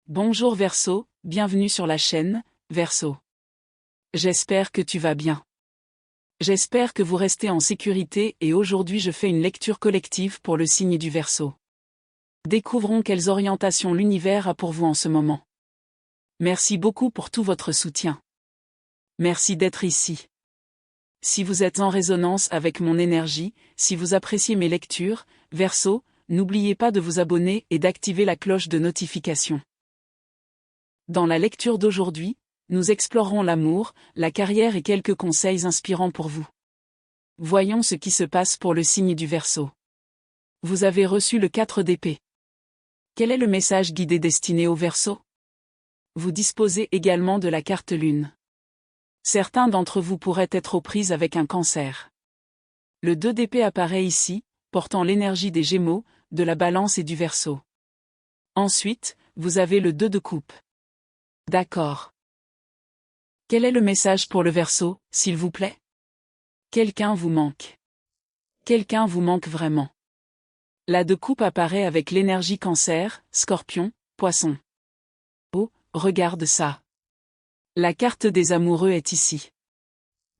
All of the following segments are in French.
Bonjour Verseau, bienvenue sur la chaîne, Verseau. J'espère que tu vas bien. J'espère que vous restez en sécurité et aujourd'hui je fais une lecture collective pour le signe du Verseau. Découvrons quelles orientations l'univers a pour vous en ce moment. Merci beaucoup pour tout votre soutien. Merci d'être ici. Si vous êtes en résonance avec mon énergie, si vous appréciez mes lectures, Verseau, n'oubliez pas de vous abonner et d'activer la cloche de notification. Dans la lecture d'aujourd'hui, nous explorerons l'amour, la carrière et quelques conseils inspirants pour vous. Voyons ce qui se passe pour le signe du Verseau. Vous avez reçu le 4 d'épée. Quel est le message guidé destiné au Verseau? Vous disposez également de la carte Lune. Certains d'entre vous pourraient être aux prises avec un cancer. Le 2 d'épée apparaît ici, portant l'énergie des Gémeaux, de la Balance et du Verseau. Ensuite, vous avez le 2 de coupe. D'accord. Quel est le message pour le Verseau, s'il vous plaît? Quelqu'un vous manque. Quelqu'un vous manque vraiment. La 2 coupe apparaît avec l'énergie Cancer, Scorpion, Poisson. Oh, regarde ça. La carte des amoureux est ici.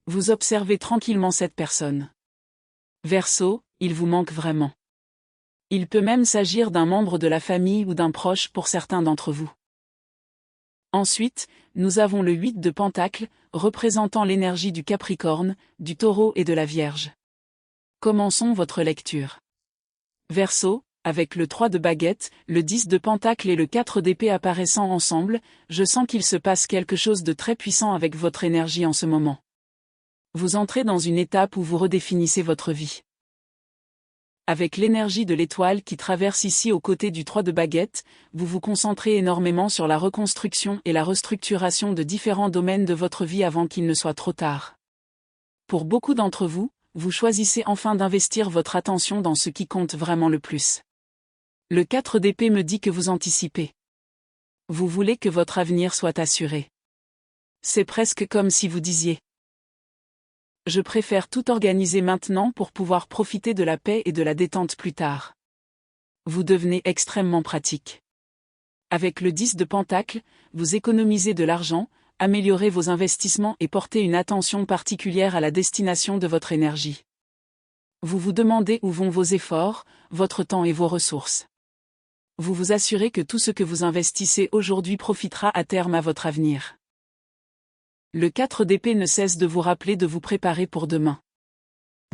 Vous observez tranquillement cette personne. Verseau, il vous manque vraiment. Il peut même s'agir d'un membre de la famille ou d'un proche pour certains d'entre vous. Ensuite, nous avons le 8 de Pentacle, représentant l'énergie du Capricorne, du Taureau et de la Vierge. Commençons votre lecture. Verseau, avec le 3 de Baguette, le 10 de Pentacle et le 4 d'épée apparaissant ensemble, je sens qu'il se passe quelque chose de très puissant avec votre énergie en ce moment. Vous entrez dans une étape où vous redéfinissez votre vie. Avec l'énergie de l'étoile qui traverse ici aux côtés du 3 de Baguette, vous vous concentrez énormément sur la reconstruction et la restructuration de différents domaines de votre vie avant qu'il ne soit trop tard. Pour beaucoup d'entre vous, vous choisissez enfin d'investir votre attention dans ce qui compte vraiment le plus. Le 4 d'épée me dit que vous anticipez. Vous voulez que votre avenir soit assuré. C'est presque comme si vous disiez: je préfère tout organiser maintenant pour pouvoir profiter de la paix et de la détente plus tard. Vous devenez extrêmement pratique. Avec le 10 de Pentacle, vous économisez de l'argent, améliorez vos investissements et portez une attention particulière à la destination de votre énergie. Vous vous demandez où vont vos efforts, votre temps et vos ressources. Vous vous assurez que tout ce que vous investissez aujourd'hui profitera à terme à votre avenir. Le 4 d'épée ne cesse de vous rappeler de vous préparer pour demain.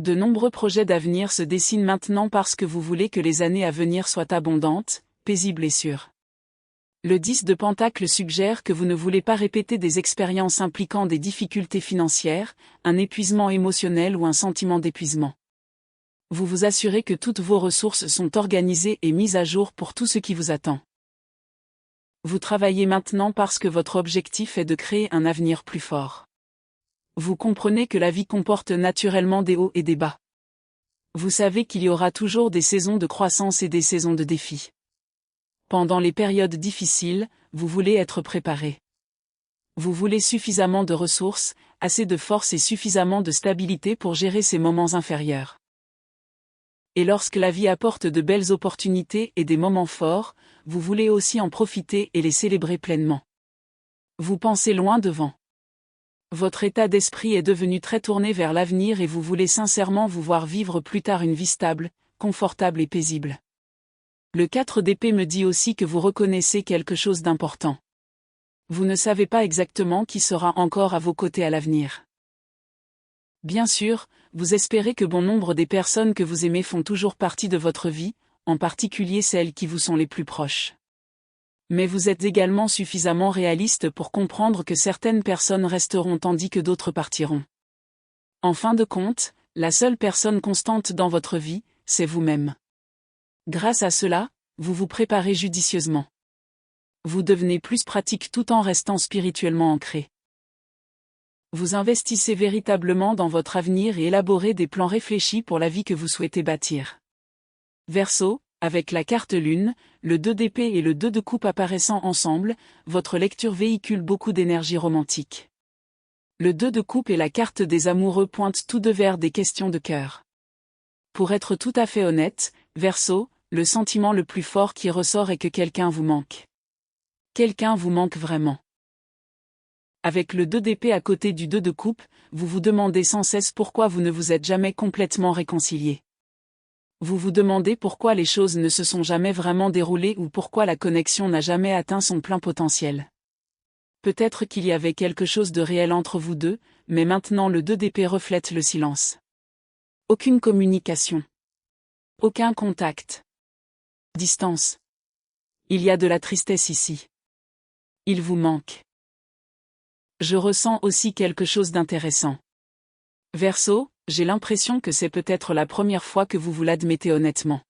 De nombreux projets d'avenir se dessinent maintenant parce que vous voulez que les années à venir soient abondantes, paisibles et sûres. Le 10 de Pentacle suggère que vous ne voulez pas répéter des expériences impliquant des difficultés financières, un épuisement émotionnel ou un sentiment d'épuisement. Vous vous assurez que toutes vos ressources sont organisées et mises à jour pour tout ce qui vous attend. Vous travaillez maintenant parce que votre objectif est de créer un avenir plus fort. Vous comprenez que la vie comporte naturellement des hauts et des bas. Vous savez qu'il y aura toujours des saisons de croissance et des saisons de défis. Pendant les périodes difficiles, vous voulez être préparé. Vous voulez suffisamment de ressources, assez de force et suffisamment de stabilité pour gérer ces moments inférieurs. Et lorsque la vie apporte de belles opportunités et des moments forts, vous voulez aussi en profiter et les célébrer pleinement. Vous pensez loin devant. Votre état d'esprit est devenu très tourné vers l'avenir et vous voulez sincèrement vous voir vivre plus tard une vie stable, confortable et paisible. Le 4 d'épée me dit aussi que vous reconnaissez quelque chose d'important. Vous ne savez pas exactement qui sera encore à vos côtés à l'avenir. Bien sûr, vous espérez que bon nombre des personnes que vous aimez font toujours partie de votre vie, en particulier celles qui vous sont les plus proches. Mais vous êtes également suffisamment réaliste pour comprendre que certaines personnes resteront tandis que d'autres partiront. En fin de compte, la seule personne constante dans votre vie, c'est vous-même. Grâce à cela, vous vous préparez judicieusement. Vous devenez plus pratique tout en restant spirituellement ancré. Vous investissez véritablement dans votre avenir et élaborez des plans réfléchis pour la vie que vous souhaitez bâtir. Verseau, avec la carte Lune, le 2 d'épée et le 2 de coupe apparaissant ensemble, votre lecture véhicule beaucoup d'énergie romantique. Le 2 de coupe et la carte des amoureux pointent tous deux vers des questions de cœur. Pour être tout à fait honnête, Verseau, le sentiment le plus fort qui ressort est que quelqu'un vous manque. Quelqu'un vous manque vraiment. Avec le 2 d'épée à côté du 2 de coupe, vous vous demandez sans cesse pourquoi vous ne vous êtes jamais complètement réconciliés. Vous vous demandez pourquoi les choses ne se sont jamais vraiment déroulées ou pourquoi la connexion n'a jamais atteint son plein potentiel. Peut-être qu'il y avait quelque chose de réel entre vous deux, mais maintenant le 2 d'épée reflète le silence. Aucune communication. Aucun contact. Distance. Il y a de la tristesse ici. Il vous manque. Je ressens aussi quelque chose d'intéressant. Verseau, j'ai l'impression que c'est peut-être la première fois que vous vous l'admettez honnêtement.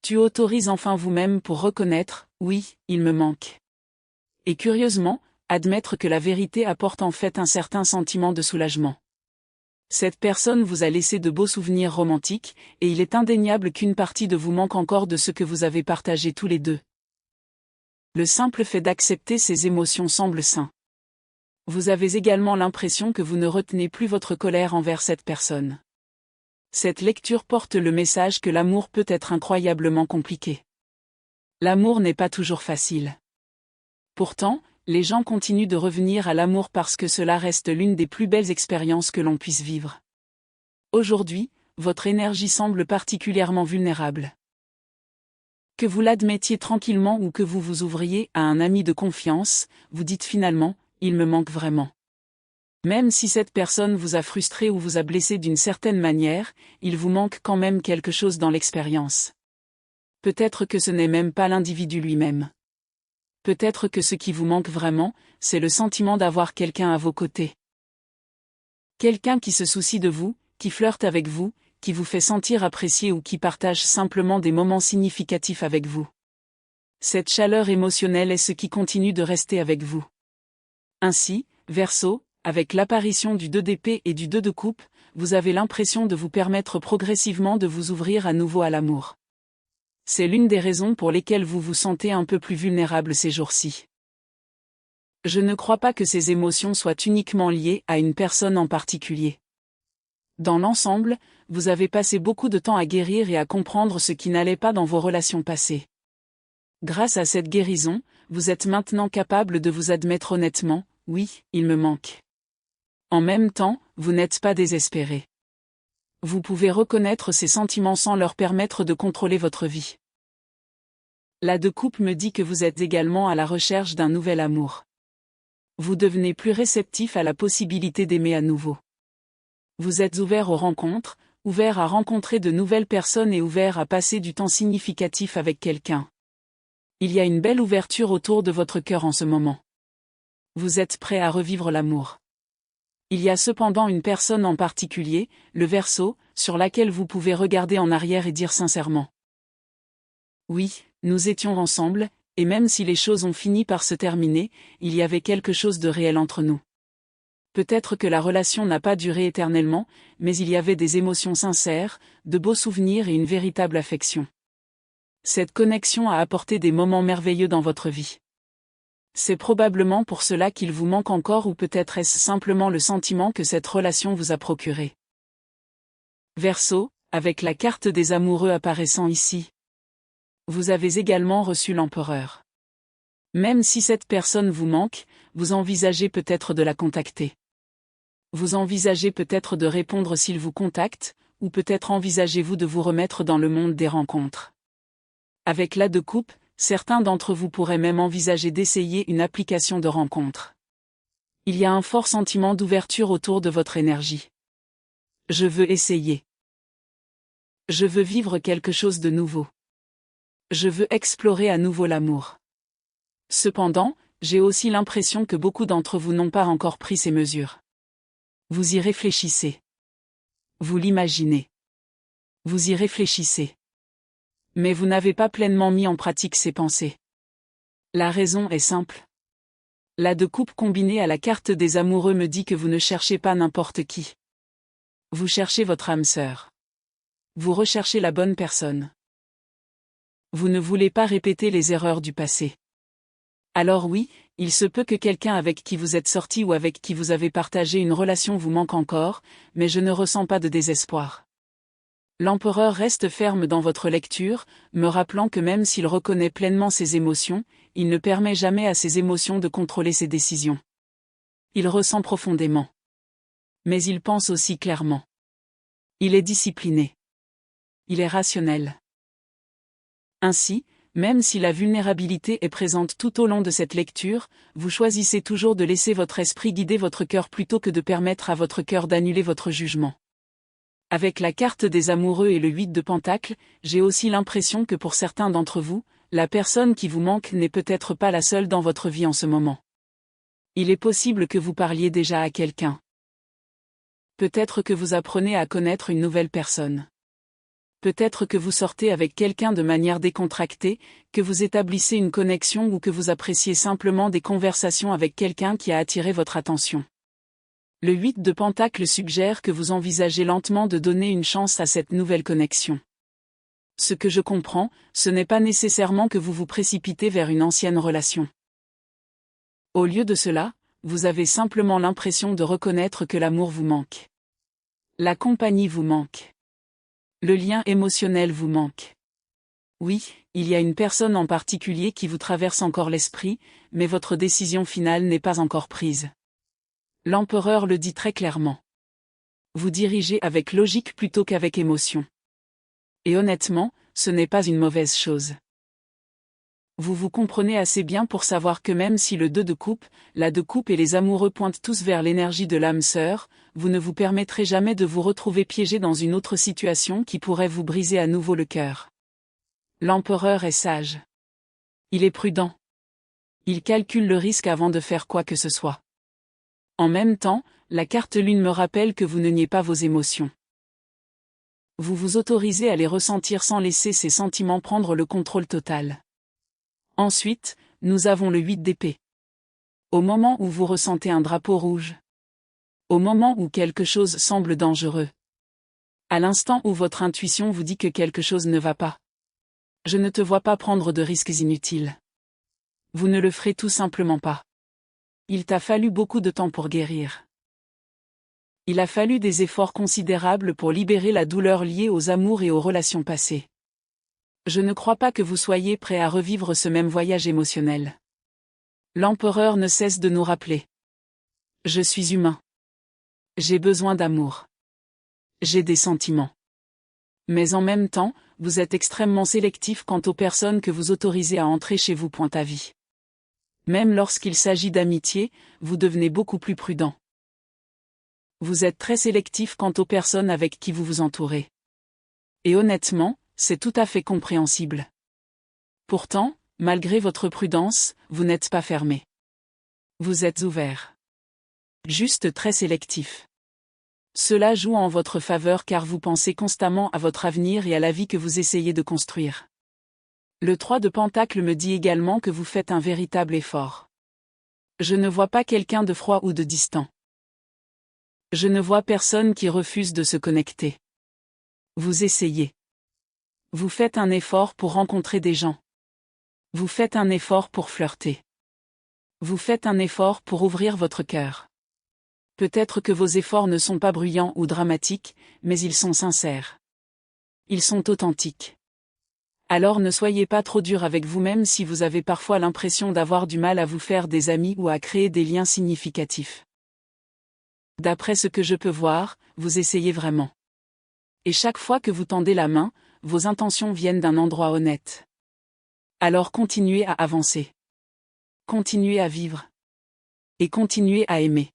Tu autorises enfin vous-même pour reconnaître, oui, il me manque. Et curieusement, admettre que la vérité apporte en fait un certain sentiment de soulagement. Cette personne vous a laissé de beaux souvenirs romantiques, et il est indéniable qu'une partie de vous manque encore de ce que vous avez partagé tous les deux. Le simple fait d'accepter ces émotions semble sain. Vous avez également l'impression que vous ne retenez plus votre colère envers cette personne. Cette lecture porte le message que l'amour peut être incroyablement compliqué. L'amour n'est pas toujours facile. Pourtant, les gens continuent de revenir à l'amour parce que cela reste l'une des plus belles expériences que l'on puisse vivre. Aujourd'hui, votre énergie semble particulièrement vulnérable. Que vous l'admettiez tranquillement ou que vous vous ouvriez à un ami de confiance, vous dites finalement, il me manque vraiment. Même si cette personne vous a frustré ou vous a blessé d'une certaine manière, il vous manque quand même quelque chose dans l'expérience. Peut-être que ce n'est même pas l'individu lui-même. Peut-être que ce qui vous manque vraiment, c'est le sentiment d'avoir quelqu'un à vos côtés. Quelqu'un qui se soucie de vous, qui flirte avec vous, qui vous fait sentir apprécié ou qui partage simplement des moments significatifs avec vous. Cette chaleur émotionnelle est ce qui continue de rester avec vous. Ainsi, Verseau, avec l'apparition du 2 d'épée et du 2 de coupe, vous avez l'impression de vous permettre progressivement de vous ouvrir à nouveau à l'amour. C'est l'une des raisons pour lesquelles vous vous sentez un peu plus vulnérable ces jours-ci. Je ne crois pas que ces émotions soient uniquement liées à une personne en particulier. Dans l'ensemble, vous avez passé beaucoup de temps à guérir et à comprendre ce qui n'allait pas dans vos relations passées. Grâce à cette guérison, vous êtes maintenant capable de vous admettre honnêtement, oui, il me manque. En même temps, vous n'êtes pas désespéré. Vous pouvez reconnaître ces sentiments sans leur permettre de contrôler votre vie. La de coupe me dit que vous êtes également à la recherche d'un nouvel amour. Vous devenez plus réceptif à la possibilité d'aimer à nouveau. Vous êtes ouvert aux rencontres, ouvert à rencontrer de nouvelles personnes et ouvert à passer du temps significatif avec quelqu'un. Il y a une belle ouverture autour de votre cœur en ce moment. Vous êtes prêt à revivre l'amour. Il y a cependant une personne en particulier, le Verseau, sur laquelle vous pouvez regarder en arrière et dire sincèrement. Oui, nous étions ensemble, et même si les choses ont fini par se terminer, il y avait quelque chose de réel entre nous. Peut-être que la relation n'a pas duré éternellement, mais il y avait des émotions sincères, de beaux souvenirs et une véritable affection. Cette connexion a apporté des moments merveilleux dans votre vie. C'est probablement pour cela qu'il vous manque encore ou peut-être est-ce simplement le sentiment que cette relation vous a procuré. Verseau, avec la carte des amoureux apparaissant ici. Vous avez également reçu l'empereur. Même si cette personne vous manque, vous envisagez peut-être de la contacter. Vous envisagez peut-être de répondre s'il vous contacte, ou peut-être envisagez-vous de vous remettre dans le monde des rencontres. Avec la de coupe, certains d'entre vous pourraient même envisager d'essayer une application de rencontre. Il y a un fort sentiment d'ouverture autour de votre énergie. Je veux essayer. Je veux vivre quelque chose de nouveau. Je veux explorer à nouveau l'amour. Cependant, j'ai aussi l'impression que beaucoup d'entre vous n'ont pas encore pris ces mesures. Vous y réfléchissez. Vous l'imaginez. Vous y réfléchissez. Mais vous n'avez pas pleinement mis en pratique ces pensées. La raison est simple. La de coupe combinée à la carte des amoureux me dit que vous ne cherchez pas n'importe qui. Vous cherchez votre âme sœur. Vous recherchez la bonne personne. Vous ne voulez pas répéter les erreurs du passé. Alors oui, il se peut que quelqu'un avec qui vous êtes sorti ou avec qui vous avez partagé une relation vous manque encore, mais je ne ressens pas de désespoir. L'empereur reste ferme dans votre lecture, me rappelant que même s'il reconnaît pleinement ses émotions, il ne permet jamais à ses émotions de contrôler ses décisions. Il ressent profondément. Mais il pense aussi clairement. Il est discipliné. Il est rationnel. Ainsi, même si la vulnérabilité est présente tout au long de cette lecture, vous choisissez toujours de laisser votre esprit guider votre cœur plutôt que de permettre à votre cœur d'annuler votre jugement. Avec la carte des amoureux et le 8 de Pentacles, j'ai aussi l'impression que pour certains d'entre vous, la personne qui vous manque n'est peut-être pas la seule dans votre vie en ce moment. Il est possible que vous parliez déjà à quelqu'un. Peut-être que vous apprenez à connaître une nouvelle personne. Peut-être que vous sortez avec quelqu'un de manière décontractée, que vous établissez une connexion ou que vous appréciez simplement des conversations avec quelqu'un qui a attiré votre attention. Le 8 de Pentacles suggère que vous envisagez lentement de donner une chance à cette nouvelle connexion. Ce que je comprends, ce n'est pas nécessairement que vous vous précipitez vers une ancienne relation. Au lieu de cela, vous avez simplement l'impression de reconnaître que l'amour vous manque. La compagnie vous manque. Le lien émotionnel vous manque. Oui, il y a une personne en particulier qui vous traverse encore l'esprit, mais votre décision finale n'est pas encore prise. L'empereur le dit très clairement. Vous dirigez avec logique plutôt qu'avec émotion. Et honnêtement, ce n'est pas une mauvaise chose. Vous vous comprenez assez bien pour savoir que même si le 2 de coupe, la de coupe et les amoureux pointent tous vers l'énergie de l'âme sœur, vous ne vous permettrez jamais de vous retrouver piégé dans une autre situation qui pourrait vous briser à nouveau le cœur. L'empereur est sage. Il est prudent. Il calcule le risque avant de faire quoi que ce soit. En même temps, la carte lune me rappelle que vous ne niez pas vos émotions. Vous vous autorisez à les ressentir sans laisser ces sentiments prendre le contrôle total. Ensuite, nous avons le 8 d'épée. Au moment où vous ressentez un drapeau rouge. Au moment où quelque chose semble dangereux. À l'instant où votre intuition vous dit que quelque chose ne va pas. Je ne te vois pas prendre de risques inutiles. Vous ne le ferez tout simplement pas. Il t'a fallu beaucoup de temps pour guérir. Il a fallu des efforts considérables pour libérer la douleur liée aux amours et aux relations passées. Je ne crois pas que vous soyez prêt à revivre ce même voyage émotionnel. L'empereur ne cesse de nous rappeler. Je suis humain. J'ai besoin d'amour. J'ai des sentiments. Mais en même temps, vous êtes extrêmement sélectif quant aux personnes que vous autorisez à entrer chez vous. À vie. Même lorsqu'il s'agit d'amitié, vous devenez beaucoup plus prudent. Vous êtes très sélectif quant aux personnes avec qui vous vous entourez. Et honnêtement, c'est tout à fait compréhensible. Pourtant, malgré votre prudence, vous n'êtes pas fermé. Vous êtes ouvert. Juste très sélectif. Cela joue en votre faveur car vous pensez constamment à votre avenir et à la vie que vous essayez de construire. Le 3 de Pentacles me dit également que vous faites un véritable effort. Je ne vois pas quelqu'un de froid ou de distant. Je ne vois personne qui refuse de se connecter. Vous essayez. Vous faites un effort pour rencontrer des gens. Vous faites un effort pour flirter. Vous faites un effort pour ouvrir votre cœur. Peut-être que vos efforts ne sont pas bruyants ou dramatiques, mais ils sont sincères. Ils sont authentiques. Alors ne soyez pas trop dur avec vous-même si vous avez parfois l'impression d'avoir du mal à vous faire des amis ou à créer des liens significatifs. D'après ce que je peux voir, vous essayez vraiment. Et chaque fois que vous tendez la main, vos intentions viennent d'un endroit honnête. Alors continuez à avancer. Continuez à vivre. Et continuez à aimer.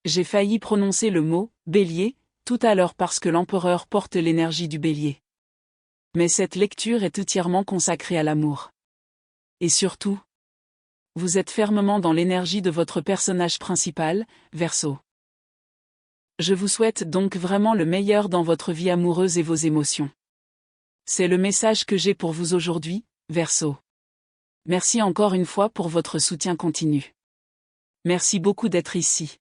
J'ai failli prononcer le mot « bélier » tout à l'heure parce que l'empereur porte l'énergie du bélier. Mais cette lecture est entièrement consacrée à l'amour. Et surtout, vous êtes fermement dans l'énergie de votre personnage principal, Verseau. Je vous souhaite donc vraiment le meilleur dans votre vie amoureuse et vos émotions. C'est le message que j'ai pour vous aujourd'hui, Verseau. Merci encore une fois pour votre soutien continu. Merci beaucoup d'être ici.